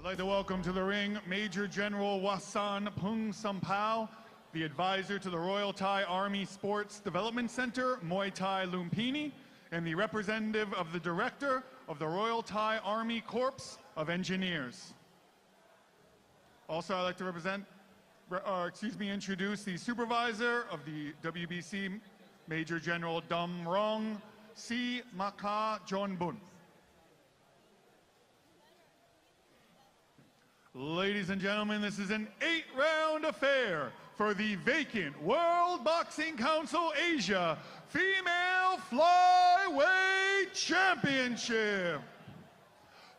like to welcome to the ring Major General Wasan Pung Sampao, the advisor to the Royal Thai Army Sports Development Center, Muay Thai Lumpini, and the representative of the director of the Royal Thai Army Corps of Engineers. Also, I'd like to introduce the supervisor of the WBC, Major General Dam Rong Si Maka Jonbun. Ladies and gentlemen, this is an 8-round affair for the vacant World Boxing Council Asia Female Flyweight Championship.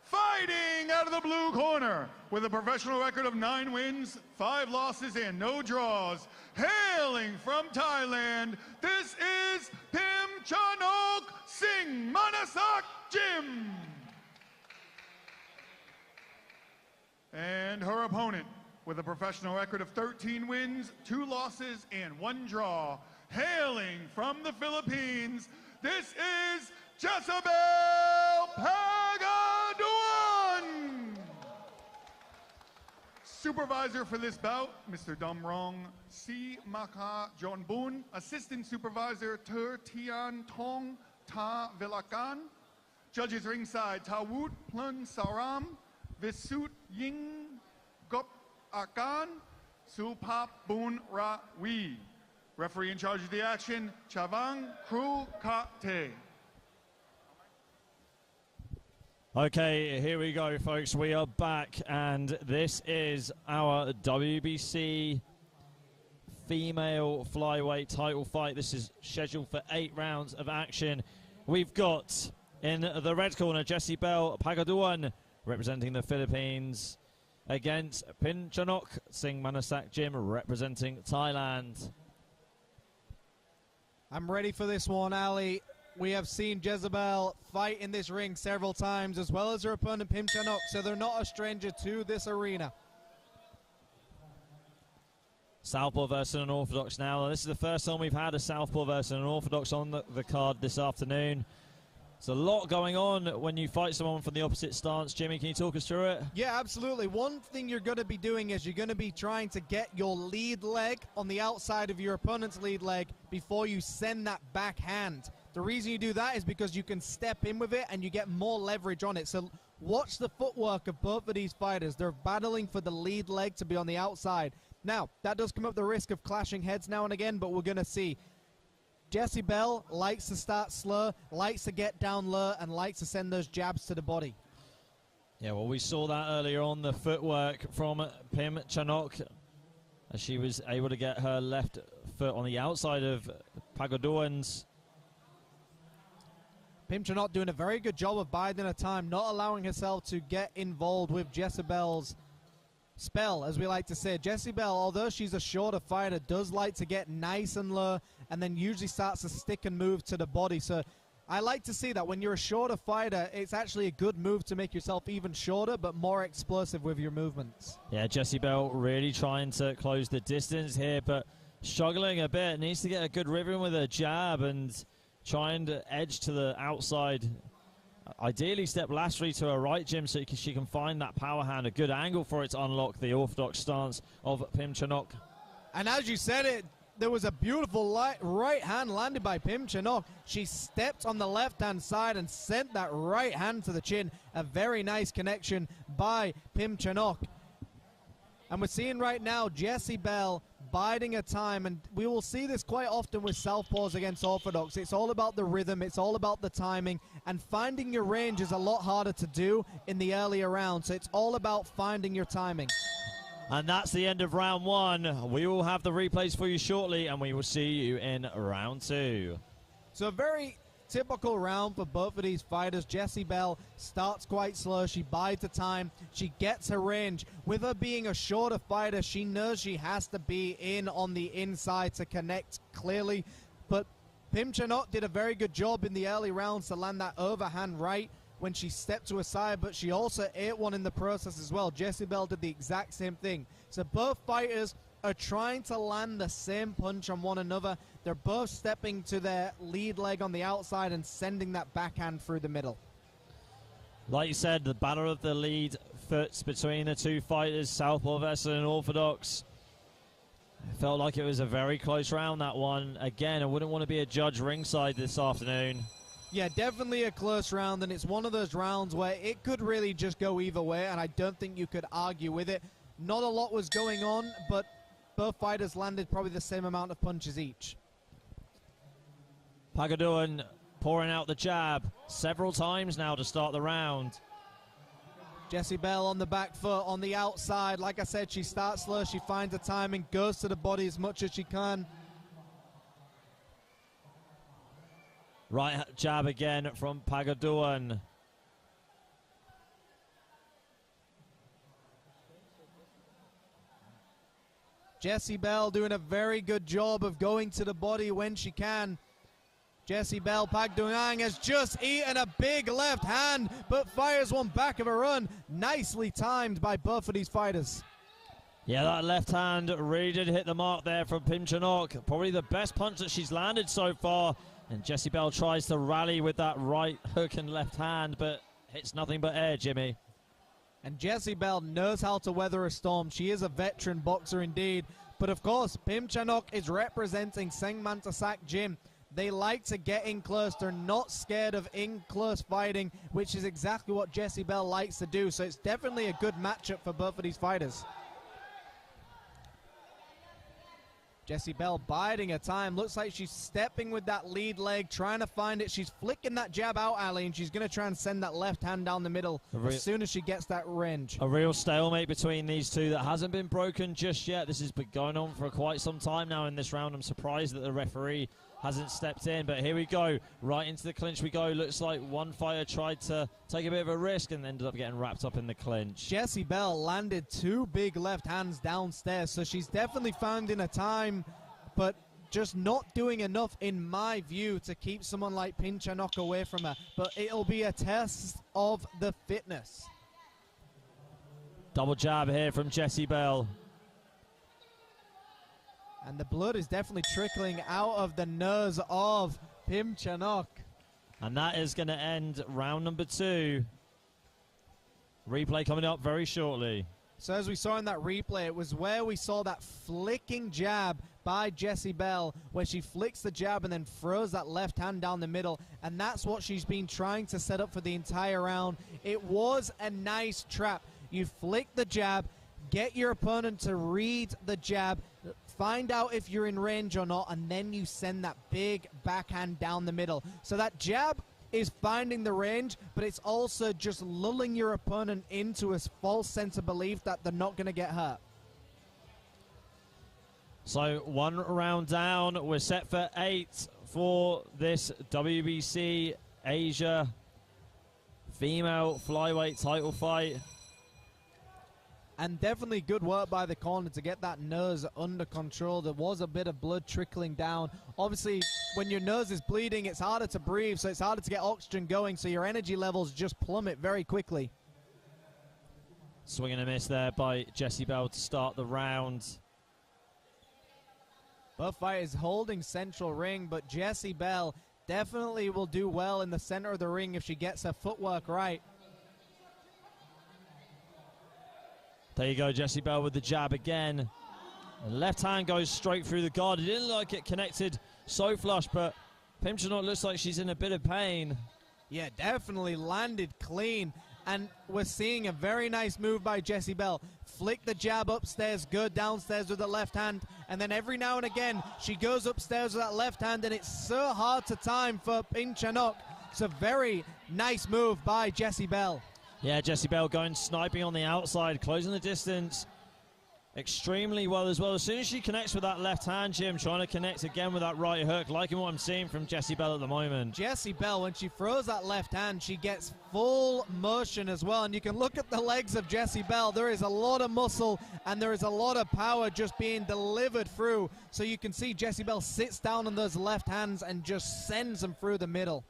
Fighting out of the blue corner with a professional record of 9 wins, 5 losses, and no draws, hailing from Thailand, this is Pimchanok Singmanasak Gym. And her opponent, with a professional record of 13 wins, 2 losses, and 1 draw, hailing from the Philippines, this is Jessebelle Pagaduan. Supervisor for this bout, Mr. Damrong Si Maka Jonbun. Assistant Supervisor Ter Tian Tong Ta Vilakan. Judges ringside Tawut Plun Saram. Visut Ying Gop Akan, Supap Bun Ra Wee. Referee in charge of the action, Chavang Kru Kate. Okay, here we go, folks. We are back, and this is our WBC female flyweight title fight. This is scheduled for 8 rounds of action. We've got in the red corner Jessebelle Pagaduan, representing the Philippines, against Pimchanok Singmanasak Gym, representing Thailand. I'm ready for this one, Ali. We have seen Jessebelle fight in this ring several times, as well as her opponent Pimchanok, so they're not a stranger to this arena. Southpaw versus an Orthodox now. This is the first time we've had a Southpaw versus an Orthodox on the card this afternoon. There's a lot going on when you fight someone from the opposite stance. Jimmy, can you talk us through it? Yeah, absolutely. One thing you're going to be doing is you're going to be trying to get your lead leg on the outside of your opponent's lead leg before you send that backhand. The reason you do that is because you can step in with it and you get more leverage on it. So watch the footwork of both of these fighters. They're battling for the lead leg to be on the outside. Now, that does come up the risk of clashing heads now and again, but we're going to see. Jessebelle likes to start slow, likes to get down low, and likes to send those jabs to the body. Yeah, well, we saw that earlier on, the footwork from Pimchanok, as she was able to get her left foot on the outside of Pagaduan's. Pimchanok doing a very good job of biding her time, not allowing herself to get involved with Jessebelle's spell, as we like to say. Jessebelle, although she's a shorter fighter, does like to get nice and low and then usually starts to stick and move to the body. So I like to see that when you're a shorter fighter, it's actually a good move to make yourself even shorter but more explosive with your movements. Yeah, Jessebelle really trying to close the distance here, but struggling a bit. Needs to get a good rhythm with her jab and trying to edge to the outside. Ideally step laterally to her right, Jim, so she can find that power hand, a good angle for it to unlock the orthodox stance of Pimchanok. And as you said it, there was a beautiful right hand landed by Pimchanok. She stepped on the left-hand side and sent that right hand to the chin. A very nice connection by Pimchanok. And we're seeing right now Jessebelle biding her time, and we will see this quite often with southpaws against orthodox. It's all about the rhythm, it's all about the timing, and finding your range is a lot harder to do in the earlier rounds, so it's all about finding your timing. And that's the end of round 1. We will have the replays for you shortly, and we will see you in round 2. So a very typical round for both of these fighters. Jessebelle starts quite slow. She bides the time. She gets her range. With her being a shorter fighter, she knows she has to be in on the inside to connect clearly. But Pimchanok did a very good job in the early rounds to land that overhand right when she stepped to her side, but she also ate one in the process as well. Jessebelle did the exact same thing. So both fighters are trying to land the same punch on one another. They're both stepping to their lead leg on the outside and sending that backhand through the middle. Like you said, the battle of the lead efforts between the two fighters, Southpaw vessel and Orthodox. It felt like it was a very close round, that one. Again, I wouldn't want to be a judge ringside this afternoon. Yeah, definitely a close round, and it's one of those rounds where it could really just go either way, and I don't think you could argue with it. Not a lot was going on, but both fighters landed probably the same amount of punches each. Pagaduan pouring out the jab several times now to start the round. Jessebelle on the back foot, on the outside. Like I said, she starts slow, she finds the timing, goes to the body as much as she can. Right jab again from Pagaduan. Jessebelle doing a very good job of going to the body when she can. Jessebelle Pagaduan has just eaten a big left hand, but fires one back of a run. Nicely timed by both of these fighters. Yeah, that left hand really did hit the mark there from Pimchanok. Probably the best punch that she's landed so far. And Jessebelle tries to rally with that right hook and left hand, but hits nothing but air, Jimmy. And Jessebelle knows how to weather a storm. She is a veteran boxer indeed. But of course, Pimchanok is representing Singmanasak Gym. They like to get in close. They're not scared of in-close fighting, which is exactly what Jessebelle likes to do. So it's definitely a good matchup for both of these fighters. Jessebelle biding her time. Looks like she's stepping with that lead leg, trying to find it. She's flicking that jab out, Ali, and she's going to try and send that left hand down the middle as soon as she gets that range. A real stalemate between these two that hasn't been broken just yet. This has been going on for quite some time now in this round. I'm surprised that the referee hasn't stepped in, but here we go. Right into the clinch we go. Looks like one fighter tried to take a bit of a risk and ended up getting wrapped up in the clinch. Jessebelle landed two big left hands downstairs, so she's definitely finding a time, but just not doing enough, in my view, to keep someone like Pimchanok away from her. But it'll be a test of the fitness. Double jab here from Jessebelle. And the blood is definitely trickling out of the nose of Pimchanok. And that is going to end round number 2. Replay coming up very shortly. So as we saw in that replay, it was where we saw that flicking jab by Jessebelle, where she flicks the jab and then throws that left hand down the middle. And that's what she's been trying to set up for the entire round. It was a nice trap. You flick the jab, get your opponent to read the jab, find out if you're in range or not, and then you send that big backhand down the middle. So that jab is finding the range, but it's also just lulling your opponent into a false sense of belief that they're not going to get hurt. So 1 round down. We're set for 8 for this WBC Asia female flyweight title fight. And definitely good work by the corner to get that nose under control. There was a bit of blood trickling down. Obviously, when your nose is bleeding, it's harder to breathe, so it's harder to get oxygen going, so your energy levels just plummet very quickly. Swing and a miss there by Jessebelle to start the round. Both fighters holding central ring, but Jessebelle definitely will do well in the center of the ring if she gets her footwork right. There you go, Jessebelle with the jab again. The left hand goes straight through the guard. It didn't like it connected so flush, but Pimchanok looks like she's in a bit of pain. Yeah, definitely landed clean. And we're seeing a very nice move by Jessebelle. Flick the jab upstairs, go downstairs with the left hand, and then every now and again, she goes upstairs with that left hand, and it's so hard to time for Pimchanok. It's a very nice move by Jessebelle. Yeah, Jessebelle going sniping on the outside, closing the distance extremely well as well. As soon as she connects with that left hand, Jim, trying to connect again with that right hook, liking what I'm seeing from Jessebelle at the moment. Jessebelle, when she throws that left hand, she gets full motion as well. And you can look at the legs of Jessebelle. There is a lot of muscle and there is a lot of power just being delivered through. So you can see Jessebelle sits down on those left hands and just sends them through the middle.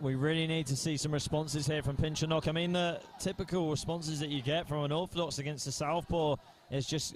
We really need to see some responses here from Pimchanok. I mean, the typical responses that you get from an orthodox against a southpaw, is just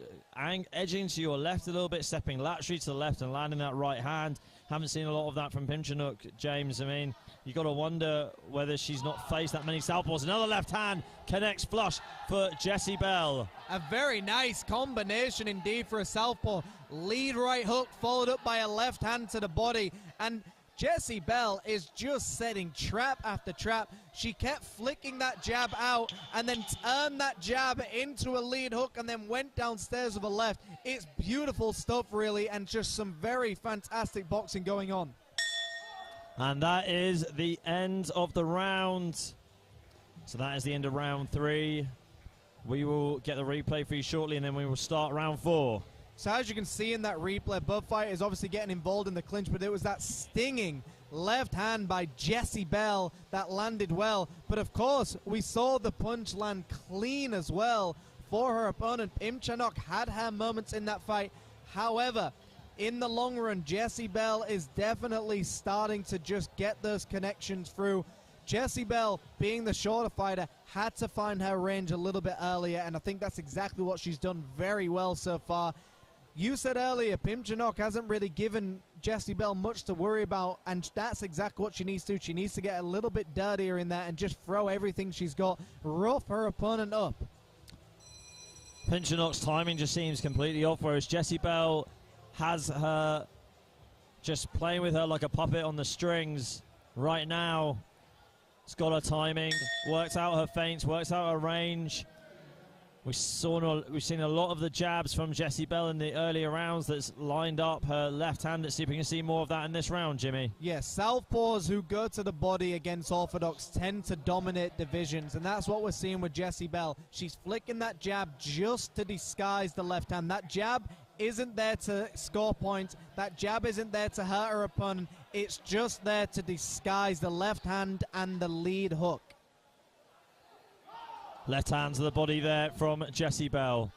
edging to your left a little bit, stepping laterally to the left and landing that right hand. Haven't seen a lot of that from Pimchanok, James. I mean, you got to wonder whether she's not faced that many southpaws. Another left hand connects flush for Jessebelle. A very nice combination indeed for a southpaw. Lead right hook followed up by a left hand to the body, and Jessebelle is just setting trap after trap. She kept flicking that jab out and then turned that jab into a lead hook and then went downstairs with a left. It's beautiful stuff, really, and just some very fantastic boxing going on. And that is the end of the round. So that is the end of round 3. We will get the replay for you shortly, and then we will start round 4. So as you can see in that replay, both fighters obviously getting involved in the clinch, but it was that stinging left hand by Jessebelle that landed well. But of course, we saw the punch land clean as well for her opponent. Pimchanok had her moments in that fight. However, in the long run, Jessebelle is definitely starting to just get those connections through. Jessebelle, being the shorter fighter, had to find her range a little bit earlier, and I think that's exactly what she's done very well so far. You said earlier, Pimchanok hasn't really given Jessebelle much to worry about, and that's exactly what she needs to do. She needs to get a little bit dirtier in there and just throw everything she's got, rough her opponent up. Pimchanok's timing just seems completely off, whereas Jessebelle has her just playing with her like a puppet on the strings right now. It's got her timing, works out her feints, works out her range. We've seen a lot of the jabs from Jessebelle in the earlier rounds that's lined up her left hand. Let's see if we can see more of that in this round, Jimmy. Yes, southpaws who go to the body against orthodox tend to dominate divisions, and that's what we're seeing with Jessebelle. She's flicking that jab just to disguise the left hand. That jab isn't there to score points. That jab isn't there to hurt her opponent. It's just there to disguise the left hand and the lead hook. Left hand to the body there from Jessebelle.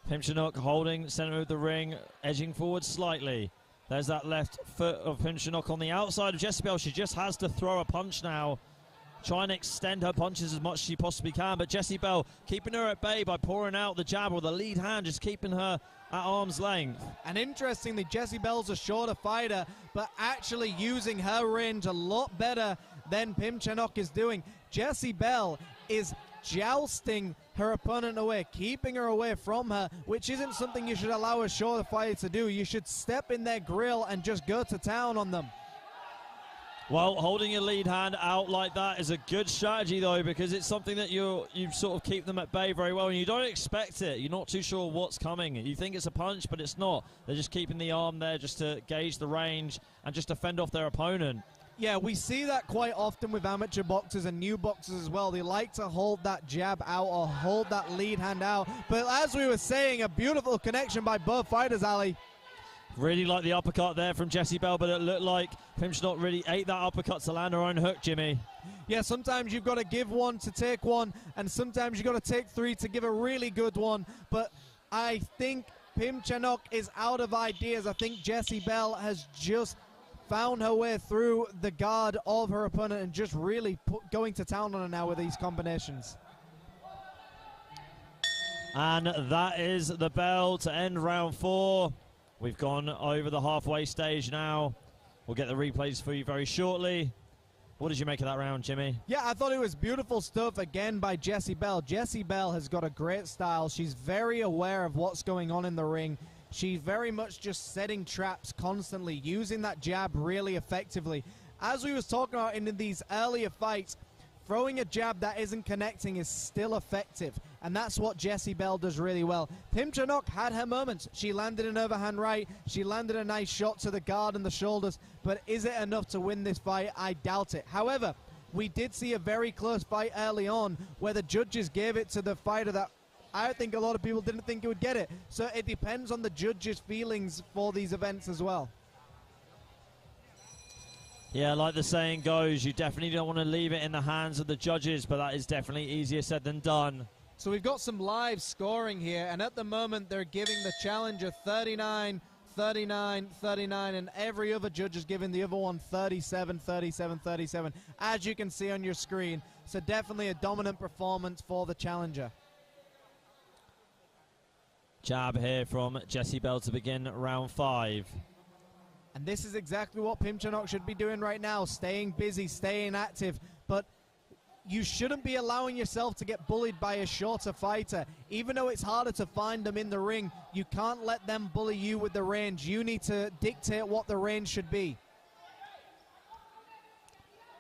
Pimchanok holding center of the ring, edging forward slightly. There's that left foot of Pimchanok on the outside of Jessebelle. She just has to throw a punch now. Trying to extend her punches as much as she possibly can, but Jessebelle keeping her at bay by pouring out the jab or the lead hand, just keeping her at arm's length. And interestingly, Jessebelle's a shorter fighter, but actually using her range a lot better than Pimchanok is doing. Jessebelle is jousting her opponent away, keeping her away from her, which isn't something you should allow a shorter fighter to do. You should step in their grill and just go to town on them. Well, holding your lead hand out like that is a good strategy, though, because it's something that you sort of keep them at bay very well, and you don't expect it. You're not too sure what's coming. You think it's a punch, but it's not. They're just keeping the arm there just to gauge the range and just to fend off their opponent. Yeah, we see that quite often with amateur boxers and new boxers as well. They like to hold that jab out or hold that lead hand out. But as we were saying, a beautiful connection by both fighters, Ali. Really like the uppercut there from Jessebelle, but it looked like Pimchanok really ate that uppercut to land her own hook, Jimmy. Yeah, sometimes you've got to give one to take one, and sometimes you've got to take three to give a really good one. But I think Pimchanok is out of ideas. I think Jessebelle has just found her way through the guard of her opponent and just really going to town on her now with these combinations. And that is the bell to end round 4. We've gone over the halfway stage now. We'll get the replays for you very shortly. What did you make of that round, Jimmy? Yeah, I thought it was beautiful stuff again by Jessebelle. Jessebelle has got a great style. She's very aware of what's going on in the ring. She's very much just setting traps constantly, using that jab really effectively. As we was talking about in these earlier fights, throwing a jab that isn't connecting is still effective, and that's what Jessebelle does really well. Pimchanok had her moments. She landed an overhand right. She landed a nice shot to the guard and the shoulders, but is it enough to win this fight? I doubt it. However, we did see a very close fight early on where the judges gave it to the fighter that I think a lot of people didn't think he would get it. So it depends on the judges' feelings for these events as well. Yeah, like the saying goes, you definitely don't want to leave it in the hands of the judges, but that is definitely easier said than done. So we've got some live scoring here, and at the moment they're giving the challenger 39, 39, 39, and every other judge is giving the other one 37, 37, 37, as you can see on your screen. So definitely a dominant performance for the challenger. Jab here from Jessebelle to begin round 5. And this is exactly what Pimchanok should be doing right now, staying busy, staying active. But you shouldn't be allowing yourself to get bullied by a shorter fighter. Even though it's harder to find them in the ring, you can't let them bully you with the range. You need to dictate what the range should be.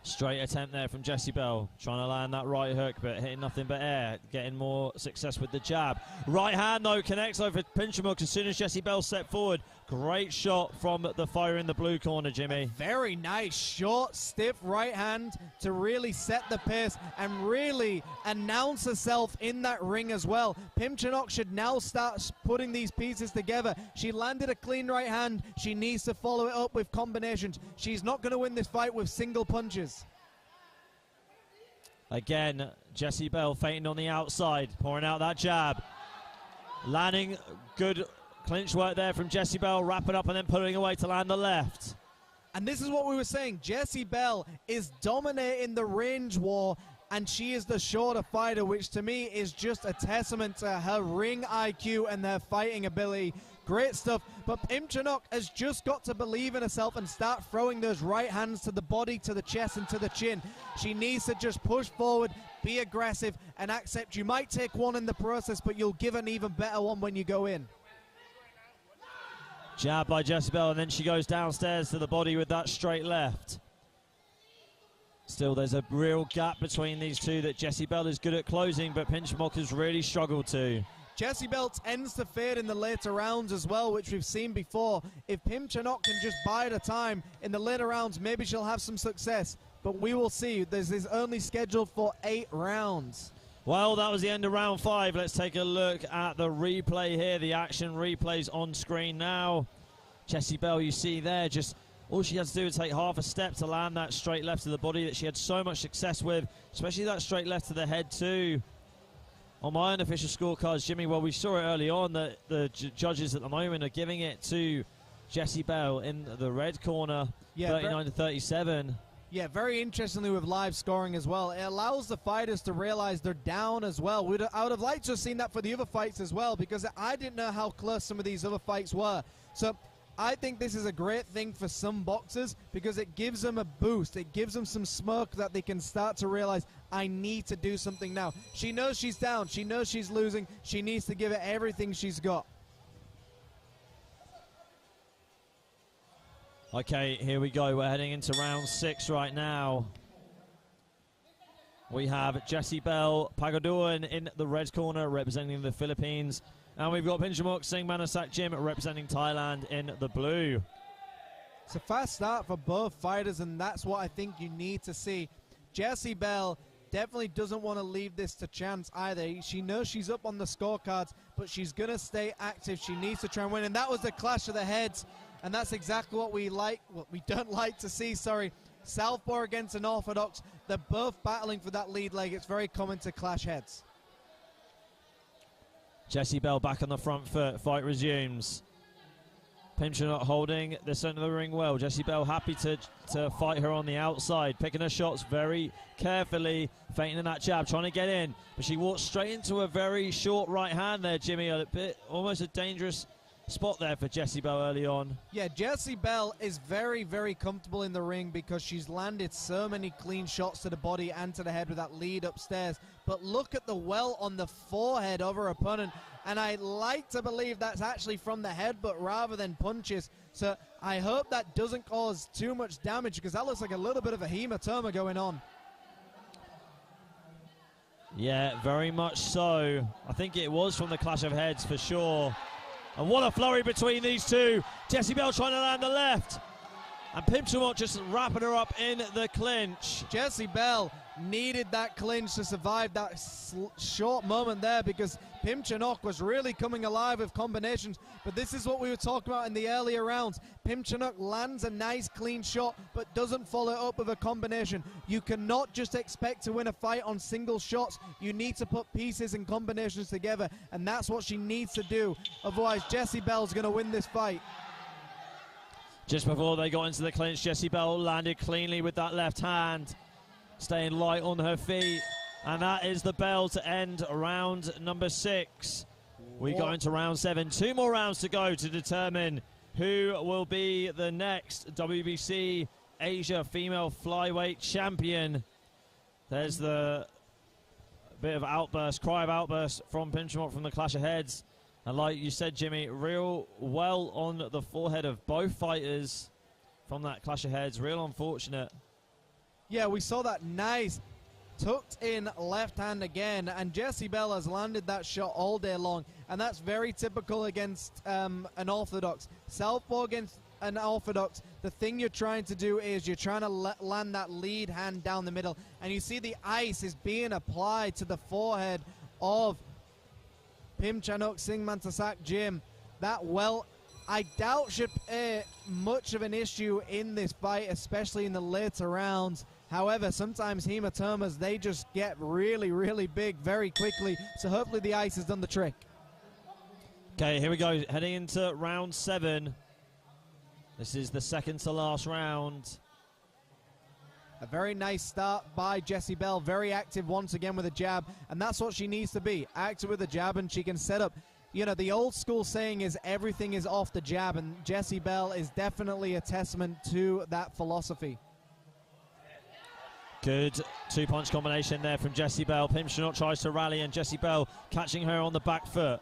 Straight attempt there from Jessebelle, trying to land that right hook, but hitting nothing but air, getting more success with the jab. Right hand, though, connects over Pimchanok as soon as Jessebelle stepped forward. Great shot from the fighter in the blue corner, Jimmy. Very nice, short, stiff right hand to really set the pace and really announce herself in that ring as well. Pimchanok should now start putting these pieces together. She landed a clean right hand. She needs to follow it up with combinations. She's not going to win this fight with single punches. Again, Jessebelle feinting on the outside, pouring out that jab. Landing good clinch work there from Jessebelle, wrapping up and then pulling away to land the left. And this is what we were saying. Jessebelle is dominating the range war, and she is the shorter fighter, which to me is just a testament to her ring IQ and her fighting ability. Great stuff. But Pimchanok has just got to believe in herself and start throwing those right hands to the body, to the chest, and to the chin. She needs to just push forward, be aggressive, and accept you might take one in the process, but you'll give an even better one when you go in. Jab by Jessebelle, and then she goes downstairs to the body with that straight left. Still, there's a real gap between these two that Jessebelle is good at closing, but Pimchanok has really struggled to. Jessebelle tends to fade in the later rounds as well, which we've seen before. If Pimchanok can just bide her time in the later rounds, maybe she'll have some success. But we will see. This is only scheduled for 8 rounds. Well, that was the end of round 5. Let's take a look at the replay here. The action replays on screen now. Jessebelle, you see there, just all she has to do is take half a step to land that straight left to the body that she had so much success with, especially that straight left to the head too. On my unofficial scorecards, Jimmy, well, we saw it early on that the judges at the moment are giving it to Jessebelle in the red corner, 39-37. Yeah, very interestingly with live scoring as well. It allows the fighters to realize they're down as well. I would have liked to have seen that for the other fights as well, because I didn't know how close some of these other fights were. So I think this is a great thing for some boxers because it gives them a boost. It gives them some smoke that they can start to realize, I need to do something now. She knows she's down. She knows she's losing. She needs to give it everything she's got. Okay, here we go. We're heading into round 6 right now. We have Jessebelle Pagaduan in the red corner representing the Philippines. And we've got Pimchanok Singmanasak Jim representing Thailand in the blue. It's a fast start for both fighters, and that's what I think you need to see. Jessebelle definitely doesn't want to leave this to chance either. She knows she's up on the scorecards, but she's going to stay active. She needs to try and win, and that was the clash of the heads, and that's exactly what we don't like to see, sorry. Southpaw against an orthodox. They're both battling for that lead leg. It's very common to clash heads. Jessebelle back on the front foot. Fight resumes. Pimchanok holding the center of the ring well. Jessebelle happy to fight her on the outside, picking her shots very carefully, feinting in that jab, trying to get in. But she walks straight into a very short right hand there, Jimmy. A bit, almost a dangerous spot there for Jessebelle early on. Yeah, Jessebelle is very, very comfortable in the ring because she's landed so many clean shots to the body and to the head with that lead upstairs. But look at the well on the forehead of her opponent, and I like to believe that's actually from the headbutt rather than punches. So I hope that doesn't cause too much damage because that looks like a little bit of a hematoma going on. Yeah, very much so. I think it was from the clash of heads for sure. And what a flurry between these two. Jessebelle trying to land the left. And Pimchanok just wrapping her up in the clinch. Jessebelle needed that clinch to survive that short moment there because Pimchanok was really coming alive with combinations. But this is what we were talking about in the earlier rounds. Pimchanok lands a nice clean shot but doesn't follow up with a combination. You cannot just expect to win a fight on single shots. You need to put pieces and combinations together, and that's what she needs to do. Otherwise, Jessebelle's going to win this fight. Just before they got into the clinch, Jessebelle landed cleanly with that left hand, staying light on her feet. And that is the bell to end round number 6. We go into round 7. 2 more rounds to go to determine who will be the next WBC Asia female flyweight champion. There's the bit of outburst, cry of outburst from Pimchanok from the clash of heads. And like you said, Jimmy, real well on the forehead of both fighters from that clash of heads. Real unfortunate. Yeah, we saw that nice tucked in left hand again, and Jessebelle has landed that shot all day long, and that's very typical against an orthodox. Southpaw against an orthodox, the thing you're trying to do is you're trying to land that lead hand down the middle, and you see the ice is being applied to the forehead of Pimchanok Singmanasak Jim. That, well, I doubt should be much of an issue in this fight, especially in the later rounds. However, sometimes hematomas, they just get really, really big very quickly. So hopefully the ice has done the trick. Okay, here we go. Heading into round 7. This is the second to last round. A very nice start by Jessebelle. Very active once again with a jab. And that's what she needs to be. Active with a jab, and she can set up. You know, the old school saying is everything is off the jab. And Jessebelle is definitely a testament to that philosophy. Good two-punch combination there from Jessebelle. Pimchanok tries to rally, and Jessebelle catching her on the back foot.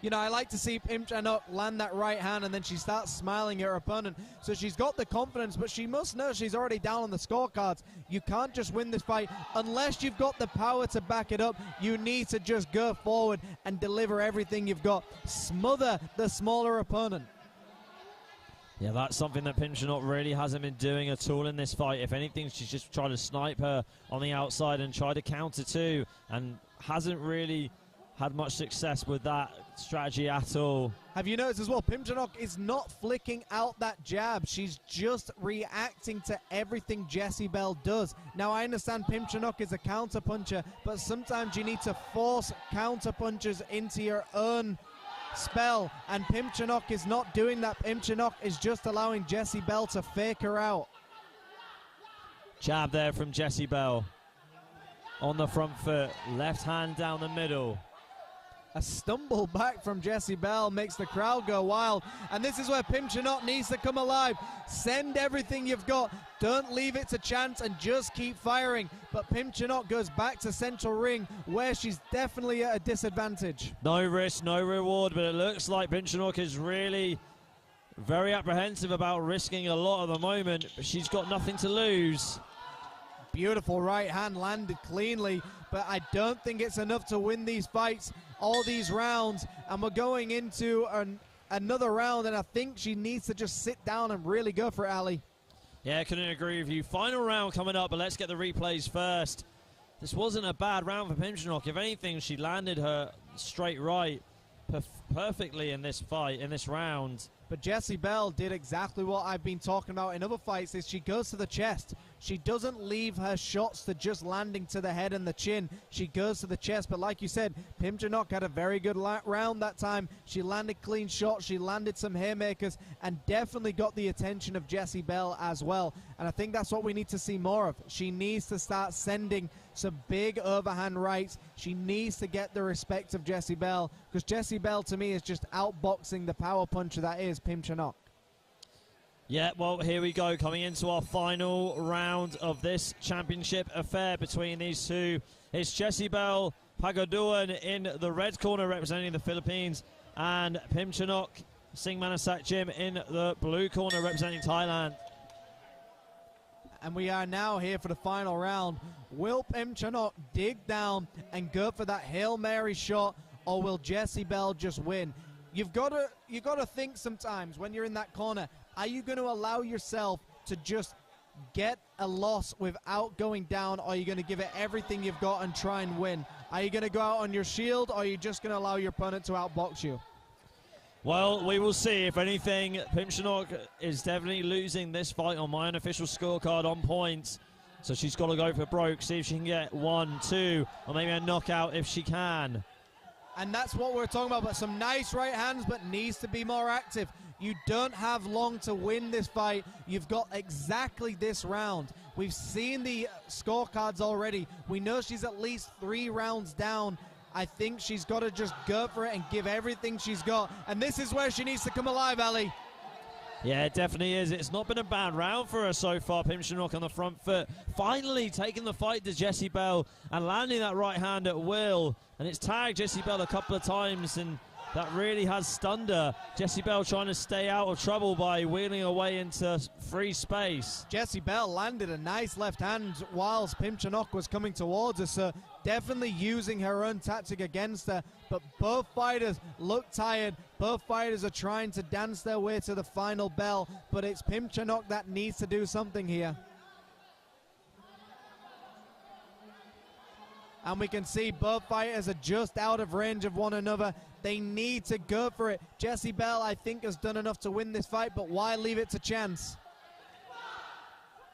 You know, I like to see Pimchanok land that right hand, and then she starts smiling at her opponent. So she's got the confidence, but she must know she's already down on the scorecards. You can't just win this fight unless you've got the power to back it up. You need to just go forward and deliver everything you've got. Smother the smaller opponent. Yeah, that's something that Pimchanok really hasn't been doing at all in this fight. If anything, she's just trying to snipe her on the outside and try to counter too, and hasn't really had much success with that strategy at all. Have you noticed as well, Pimchanok is not flicking out that jab. She's just reacting to everything Jessebelle does. Now, I understand Pimchanok is a counter puncher, but sometimes you need to force counter punches into your own spell, and Pimchanok is not doing that. Pimchanok is just allowing Jessebelle to fake her out. Jab there from Jessebelle on the front foot, left hand down the middle. A stumble back from Jessebelle makes the crowd go wild, and this is where Pimchanok needs to come alive. Send everything you've got, don't leave it to chance, and just keep firing. But Pimchanok goes back to central ring, where she's definitely at a disadvantage. No risk, no reward, but it looks like Pimchanok is really very apprehensive about risking a lot at the moment, but she's got nothing to lose. Beautiful right hand landed cleanly, but I don't think it's enough to win these fights, all these rounds, and we're going into another round, and I think she needs to just sit down and really go for it, Ali. Yeah, I couldn't agree with you. Final round coming up, but let's get the replays first. This wasn't a bad round for Pimchanok. If anything, she landed her straight right perfectly in this fight, in this round. But Jessebelle did exactly what I've been talking about in other fights, is she goes to the chest. She doesn't leave her shots to just landing to the head and the chin. She goes to the chest, but like you said, Pimchanok had a very good round that time. She landed clean shots, she landed some haymakers, and definitely got the attention of Jessebelle as well. And I think that's what we need to see more of. She needs to start sending some big overhand rights. She needs to get the respect of Jessebelle, because Jessebelle to me is just outboxing the power puncher that is Pimchanok. Yeah, well, here we go, coming into our final round of this championship affair between these two. It's Jessebelle Pagaduan in the red corner representing the Philippines, and Pimchanok Singmanasak Jim in the blue corner representing Thailand. And we are now here for the final round. Will Pimchanok dig down and go for that Hail Mary shot, or will Jessebelle just win? You've got to think sometimes when you're in that corner, are you going to allow yourself to just get a loss without going down, or are you going to give it everything you've got and try and win? Are you going to go out on your shield, or are you just going to allow your opponent to outbox you? Well, we will see. If anything, Pimchanok is definitely losing this fight on my unofficial scorecard on points. So she's got to go for broke, see if she can get 1, 2, or maybe a knockout if she can. And that's what we're talking about, but some nice right hands, but needs to be more active. You don't have long to win this fight. You've got exactly this round. We've seen the scorecards already. We know she's at least 3 rounds down. I think she's got to just go for it and give everything she's got. And this is where she needs to come alive, Ali. Yeah, it definitely is. It's not been a bad round for her so far. Pimchanok on the front foot. Finally taking the fight to Jessebelle and landing that right hand at will. And it's tagged Jessebelle a couple of times, and that really has stunned her. Jessebelle trying to stay out of trouble by wheeling away into free space. Jessebelle landed a nice left hand whilst Pimchanok was coming towards her, so definitely using her own tactic against her. But both fighters look tired. Both fighters are trying to dance their way to the final bell, but it's Pimchanok that needs to do something here. And we can see both fighters are just out of range of one another. They need to go for it. Jessebelle, I think, has done enough to win this fight, but why leave it to chance?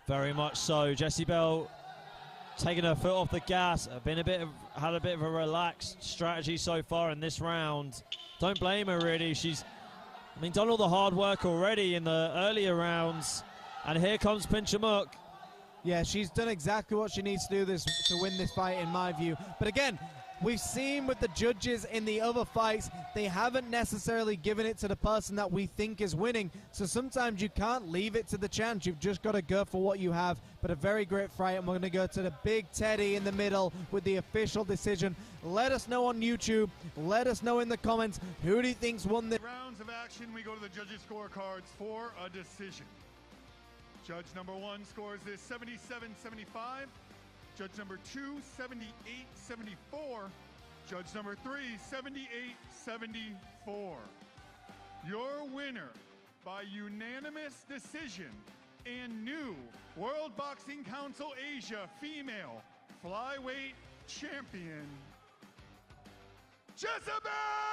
Very much so. Jessebelle taking her foot off the gas. Had a bit of a relaxed strategy so far in this round. Don't blame her, really. She's, done all the hard work already in the earlier rounds. And here comes Pimchanok. Yeah, she's done exactly what she needs to do to win this fight, in my view. But again, we've seen with the judges in the other fights, they haven't necessarily given it to the person that we think is winning. So sometimes you can't leave it to the chance. You've just got to go for what you have. But a very great fight, and we're going to go to the Big Teddy in the middle with the official decision. Let us know on YouTube. Let us know in the comments, who do you think's won this? Rounds of action, we go to the judges' scorecards for a decision. Judge number 1 scores this 77-75. Judge number 2, 78-74. Judge number 3, 78-74. Your winner by unanimous decision and new World Boxing Council Asia female flyweight champion, Jessebelle